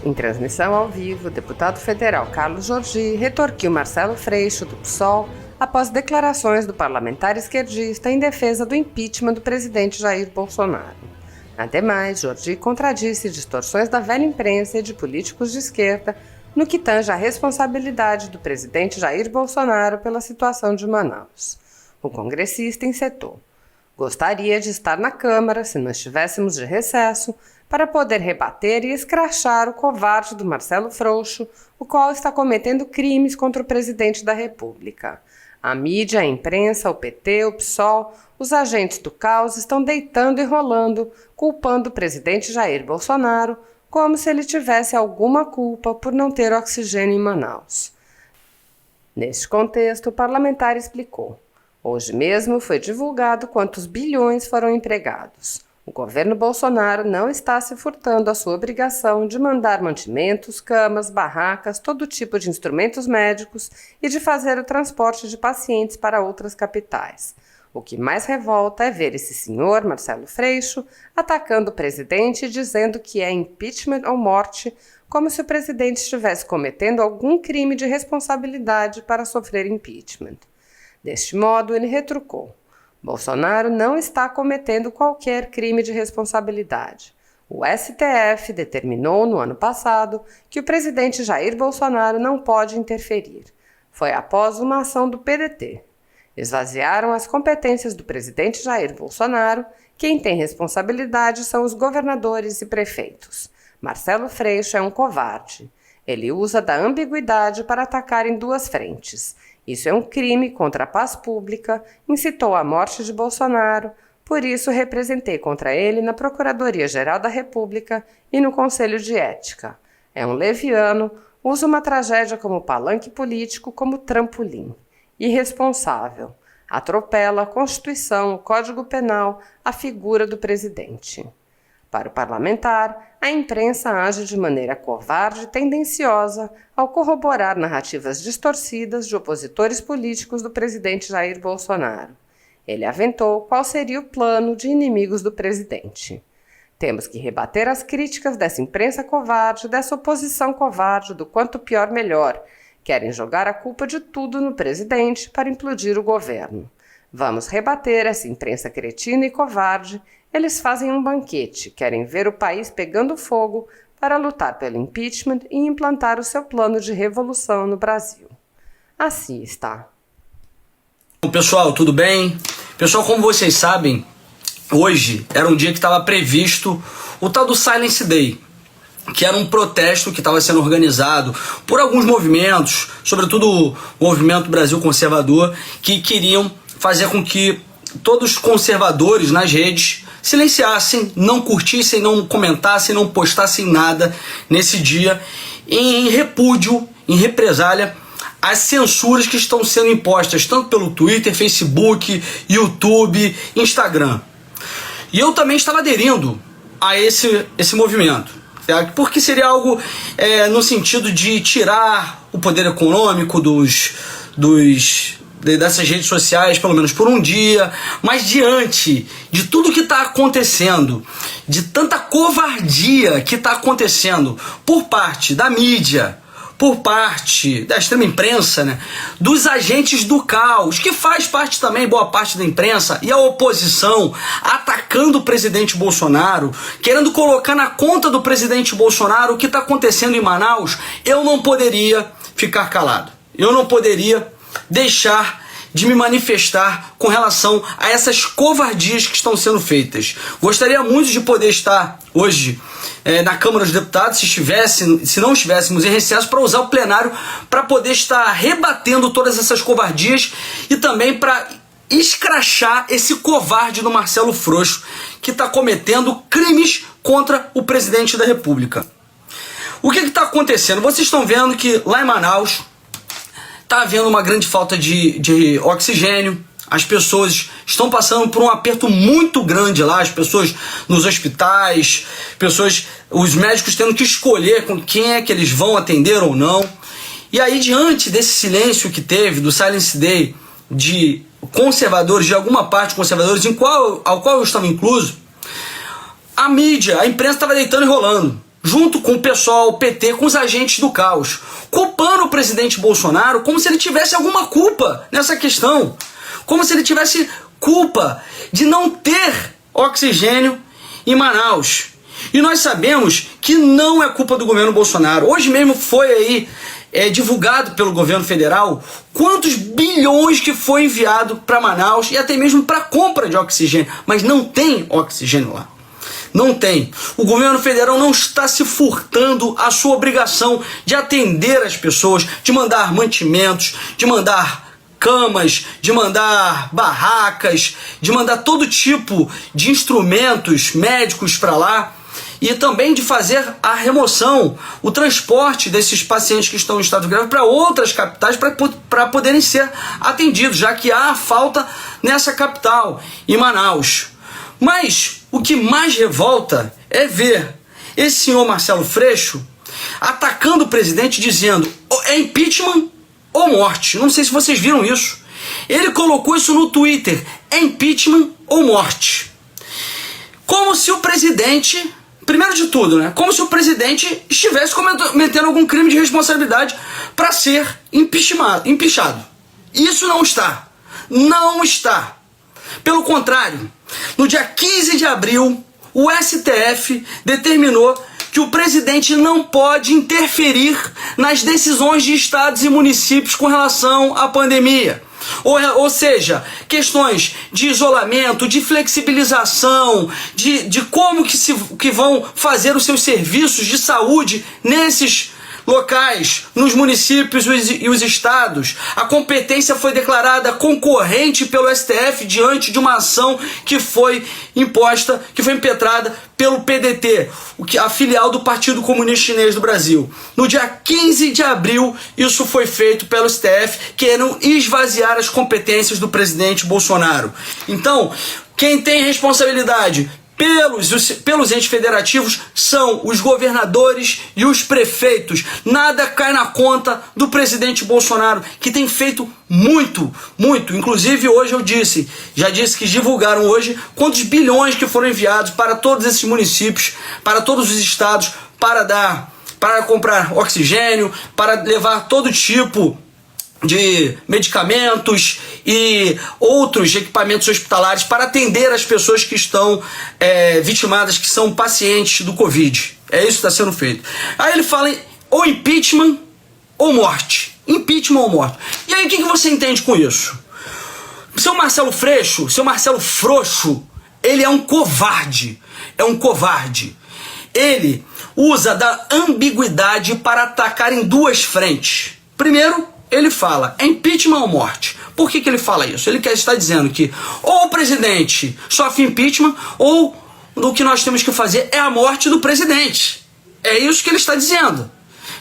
Em transmissão ao vivo, o deputado federal Carlos Jordi retorquiu Marcelo Freixo, do PSOL, após declarações do parlamentar esquerdista em defesa do impeachment do presidente Jair Bolsonaro. Ademais, Jordi contradisse distorções da velha imprensa e de políticos de esquerda no que tange à responsabilidade do presidente Jair Bolsonaro pela situação de Manaus. O congressista encetou: "Gostaria de estar na Câmara, se não estivéssemos de recesso, para poder rebater e escrachar o covarde do Marcelo Freixo, o qual está cometendo crimes contra o presidente da República. A mídia, a imprensa, o PT, o PSOL, os agentes do caos estão deitando e rolando, culpando o presidente Jair Bolsonaro como se ele tivesse alguma culpa por não ter oxigênio em Manaus." Neste contexto, o parlamentar explicou: "Hoje mesmo foi divulgado quantos bilhões foram empregados. O governo Bolsonaro não está se furtando à sua obrigação de mandar mantimentos, camas, barracas, todo tipo de instrumentos médicos e de fazer o transporte de pacientes para outras capitais. O que mais revolta é ver esse senhor, Marcelo Freixo, atacando o presidente e dizendo que é impeachment ou morte, como se o presidente estivesse cometendo algum crime de responsabilidade para sofrer impeachment." Deste modo, ele retrucou: "Bolsonaro não está cometendo qualquer crime de responsabilidade. O STF determinou no ano passado que o presidente Jair Bolsonaro não pode interferir. Foi após uma ação do PDT. Esvaziaram as competências do presidente Jair Bolsonaro. Quem tem responsabilidade são os governadores e prefeitos. Marcelo Freixo é um covarde. Ele usa da ambiguidade para atacar em duas frentes. Isso é um crime contra a paz pública, incitou a morte de Bolsonaro, por isso representei contra ele na Procuradoria-Geral da República e no Conselho de Ética. É um leviano, usa uma tragédia como palanque político, como trampolim. Irresponsável. Atropela a Constituição, o Código Penal, a figura do presidente." Para o parlamentar, a imprensa age de maneira covarde e tendenciosa ao corroborar narrativas distorcidas de opositores políticos do presidente Jair Bolsonaro. Ele aventou qual seria o plano de inimigos do presidente. "Temos que rebater as críticas dessa imprensa covarde, dessa oposição covarde, do quanto pior melhor. Querem jogar a culpa de tudo no presidente para implodir o governo. Vamos rebater essa imprensa cretina e covarde. Eles fazem um banquete, querem ver o país pegando fogo para lutar pelo impeachment e implantar o seu plano de revolução no Brasil." Assim está. Pessoal, tudo bem? Pessoal, como vocês sabem, hoje era um dia que estava previsto o tal do Silence Day, que era um protesto que estava sendo organizado por alguns movimentos, sobretudo o Movimento Brasil Conservador, que queriam fazer com que todos os conservadores nas redes silenciassem, não curtissem, não comentassem, não postassem nada nesse dia, em repúdio, em represália às censuras que estão sendo impostas tanto pelo Twitter, Facebook, YouTube, Instagram. E eu também estava aderindo a esse movimento, certo? Porque seria algo no sentido de tirar o poder econômico dessas redes sociais, pelo menos por um dia, mas diante de tudo que está acontecendo, de tanta covardia que está acontecendo por parte da mídia, por parte da extrema imprensa, né, dos agentes do caos, que faz parte também, boa parte da imprensa, e a oposição atacando o presidente Bolsonaro, querendo colocar na conta do presidente Bolsonaro o que está acontecendo em Manaus, eu não poderia ficar calado. Eu não poderia deixar de me manifestar com relação a essas covardias que estão sendo feitas. Gostaria muito de poder estar hoje na Câmara dos Deputados, se não estivéssemos em recesso, para usar o plenário para poder estar rebatendo todas essas covardias e também para escrachar esse covarde do Marcelo Freixo, que está cometendo crimes contra o presidente da República. O que está acontecendo? Vocês estão vendo que lá em Manaus está havendo uma grande falta de oxigênio. As pessoas estão passando por um aperto muito grande lá, as pessoas nos hospitais, os médicos tendo que escolher com quem é que eles vão atender ou não. E aí, diante desse silêncio que teve, do Silence Day, de conservadores, de alguma parte conservadores, ao qual eu estava incluso, a mídia, a imprensa estava deitando e rolando. junto com o pessoal, o PT, com os agentes do caos, culpando o presidente Bolsonaro como se ele tivesse alguma culpa nessa questão, como se ele tivesse culpa de não ter oxigênio em Manaus. E nós sabemos que não é culpa do governo Bolsonaro. Hoje mesmo foi aí divulgado pelo governo federal quantos bilhões que foi enviado para Manaus e até mesmo para compra de oxigênio, mas não tem oxigênio lá. Não tem. O governo federal não está se furtando à sua obrigação de atender as pessoas, de mandar mantimentos, de mandar camas, de mandar barracas, de mandar todo tipo de instrumentos médicos para lá e também de fazer a remoção, o transporte desses pacientes que estão em estado grave para outras capitais para poderem ser atendidos, já que há falta nessa capital, em Manaus. Mas o que mais revolta é ver esse senhor Marcelo Freixo atacando o presidente, dizendo é impeachment ou morte. Não sei se vocês viram isso. Ele colocou isso no Twitter, é impeachment ou morte. Como se o presidente, primeiro de tudo, né? Como se o presidente estivesse cometendo algum crime de responsabilidade para ser empichado. Isso não está. Não está. Pelo contrário, no dia 15 de abril, o STF determinou que o presidente não pode interferir nas decisões de estados e municípios com relação à pandemia. Ou seja, questões de isolamento, de flexibilização, de como que vão fazer os seus serviços de saúde nesses locais, nos municípios e os estados. A competência foi declarada concorrente pelo STF diante de uma ação que foi imposta, que foi impetrada pelo PDT, a filial do Partido Comunista Chinês do Brasil. No dia 15 de abril, isso foi feito pelo STF, querendo esvaziar as competências do presidente Bolsonaro. Então, quem tem responsabilidade pelos entes federativos são os governadores e os prefeitos. Nada cai na conta do presidente Bolsonaro, que tem feito muito. Inclusive hoje já disse que divulgaram hoje quantos bilhões que foram enviados para todos esses municípios, para todos os estados, para comprar oxigênio, para levar todo tipo de medicamentos e outros equipamentos hospitalares para atender as pessoas que estão vitimadas, que são pacientes do Covid. É isso que está sendo feito. Aí ele fala ou impeachment ou morte. Impeachment ou morte. E aí o que você entende com isso? Seu Marcelo Frouxo, ele é um covarde. Ele usa da ambiguidade para atacar em duas frentes. Primeiro, ele fala, é impeachment ou morte? Por que ele fala isso? Ele está dizendo que ou o presidente sofre impeachment, ou o que nós temos que fazer é a morte do presidente. É isso que ele está dizendo.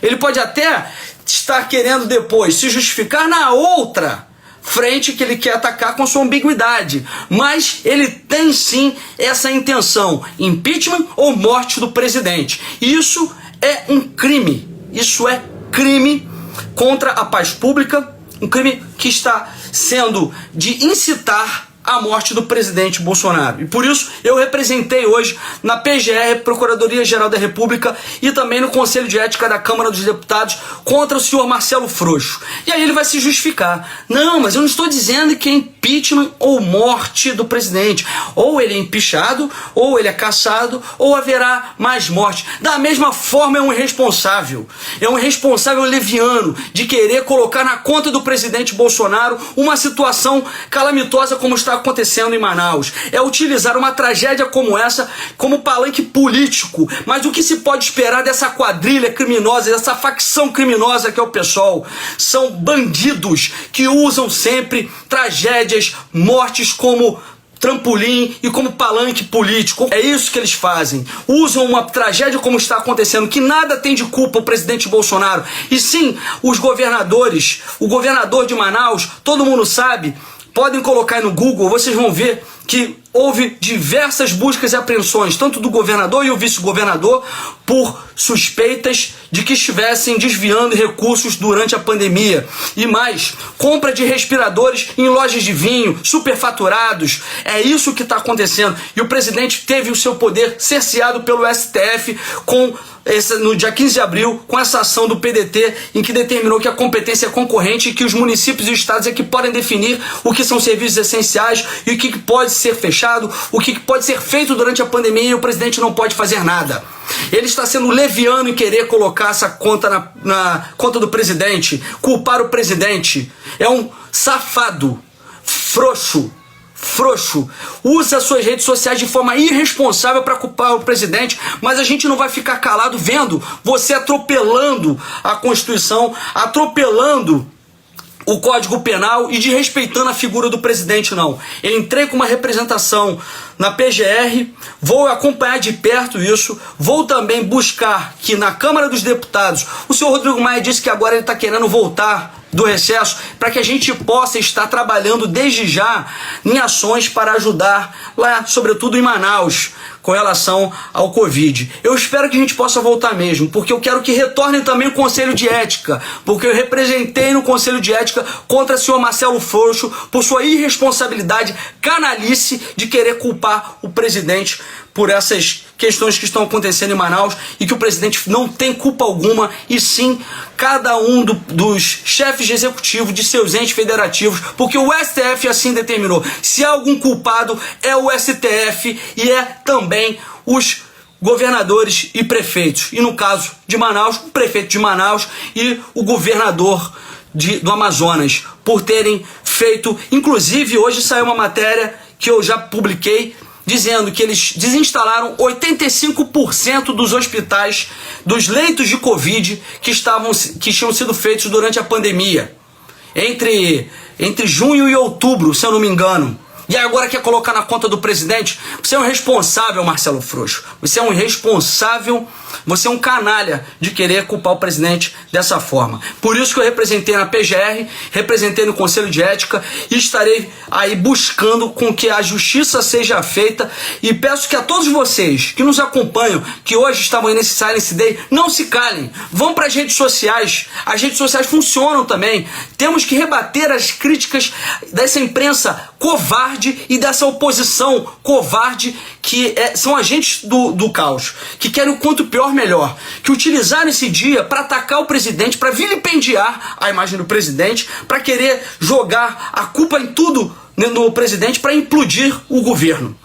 Ele pode até estar querendo depois se justificar na outra frente que ele quer atacar com sua ambiguidade. Mas ele tem sim essa intenção, impeachment ou morte do presidente. Isso é um crime. Isso é crime contra a paz pública, um crime que está sendo de incitar a morte do presidente Bolsonaro. E por isso eu representei hoje na PGR, Procuradoria-Geral da República, e também no Conselho de Ética da Câmara dos Deputados contra o senhor Marcelo Frouxo. E aí ele vai se justificar. Não, mas eu não estou dizendo que é impeachment ou morte do presidente. Ou ele é empichado, ou ele é cassado, ou haverá mais morte. Da mesma forma é um irresponsável. É um irresponsável leviano de querer colocar na conta do presidente Bolsonaro uma situação calamitosa como está acontecendo em Manaus. É utilizar uma tragédia como essa como palanque político. Mas o que se pode esperar dessa quadrilha criminosa, dessa facção criminosa que é o PSOL? São bandidos que usam sempre tragédias, mortes como trampolim e como palanque político. É isso que eles fazem. Usam uma tragédia como está acontecendo, que nada tem de culpa o presidente Bolsonaro. E sim, os governadores, o governador de Manaus, todo mundo sabe. Podem colocar aí no Google, vocês vão ver que houve diversas buscas e apreensões, tanto do governador e o vice-governador, por suspeitas de que estivessem desviando recursos durante a pandemia. E mais, compra de respiradores em lojas de vinho, superfaturados. É isso que está acontecendo. E o presidente teve o seu poder cerceado pelo STF no dia 15 de abril, com essa ação do PDT, em que determinou que a competência é concorrente e que os municípios e os estados é que podem definir o que são serviços essenciais e o que pode ser fechado, o que pode ser feito durante a pandemia, e o presidente não pode fazer nada. Ele está sendo leviano em querer colocar essa conta na conta do presidente, culpar o presidente. É um safado, frouxo, usa suas redes sociais de forma irresponsável para culpar o presidente, mas a gente não vai ficar calado vendo você atropelando a Constituição, atropelando o Código Penal e desrespeitando a figura do presidente, não. Eu entrei com uma representação na PGR, vou acompanhar de perto isso, vou também buscar que na Câmara dos Deputados, o senhor Rodrigo Maia disse que agora ele está querendo voltar do recesso, para que a gente possa estar trabalhando desde já em ações para ajudar lá, sobretudo em Manaus, com relação ao Covid. Eu espero que a gente possa voltar mesmo, porque eu quero que retorne também o Conselho de Ética, porque eu representei no Conselho de Ética contra o senhor Marcelo Freixo por sua irresponsabilidade, canalice de querer culpar o presidente por essas questões que estão acontecendo em Manaus e que o presidente não tem culpa alguma, e sim cada um dos chefes de executivo de seus entes federativos, porque o STF assim determinou. Se há algum culpado, é o STF e é também os governadores e prefeitos. E no caso de Manaus, o prefeito de Manaus e o governador do Amazonas, por terem feito, inclusive hoje saiu uma matéria que eu já publiquei, dizendo que eles desinstalaram 85% dos hospitais, dos leitos de Covid que tinham sido feitos durante a pandemia, entre junho e outubro, se eu não me engano. E agora quer colocar na conta do presidente? Você é um irresponsável, Marcelo Freixo. Você é um irresponsável, você é um canalha de querer culpar o presidente dessa forma. Por isso que eu representei na PGR, representei no Conselho de Ética e estarei aí buscando com que a justiça seja feita. E peço que a todos vocês que nos acompanham, que hoje estavam aí nesse Silence Day, não se calem. Vão para as redes sociais. As redes sociais funcionam também. Temos que rebater as críticas dessa imprensa covarde e dessa oposição covarde que são agentes do caos, que querem o quanto pior melhor, que utilizaram esse dia para atacar o presidente, para vilipendiar a imagem do presidente, para querer jogar a culpa em tudo no presidente, para implodir o governo.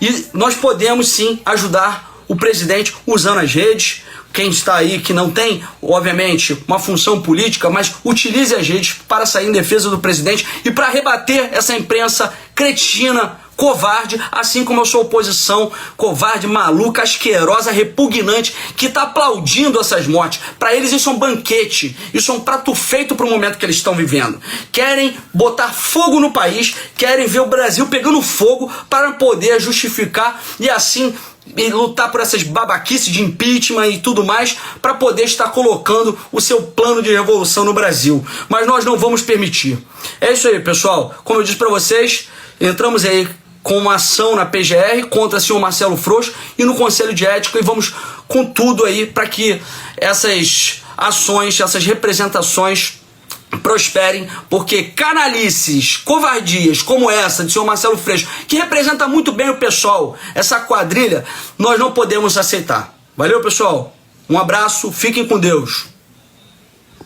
E nós podemos sim ajudar o presidente usando as redes. Quem está aí que não tem, obviamente, uma função política, mas utilize as redes para sair em defesa do presidente e para rebater essa imprensa cretina, covarde, assim como eu sou oposição covarde, maluca, asquerosa, repugnante, que está aplaudindo essas mortes. Para eles isso é um banquete, isso é um prato feito para o momento que eles estão vivendo. Querem botar fogo no país, querem ver o Brasil pegando fogo para poder justificar e assim e lutar por essas babaquices de impeachment e tudo mais, para poder estar colocando o seu plano de revolução no Brasil. Mas nós não vamos permitir. É isso aí, pessoal. Como eu disse para vocês, entramos aí com uma ação na PGR contra o senhor Marcelo Freixo e no Conselho de Ética, e vamos com tudo aí para que essas ações, essas representações prosperem, porque canalices, covardias como essa de senhor Marcelo Freixo, que representa muito bem o pessoal, essa quadrilha, nós não podemos aceitar. Valeu, pessoal? Um abraço, fiquem com Deus.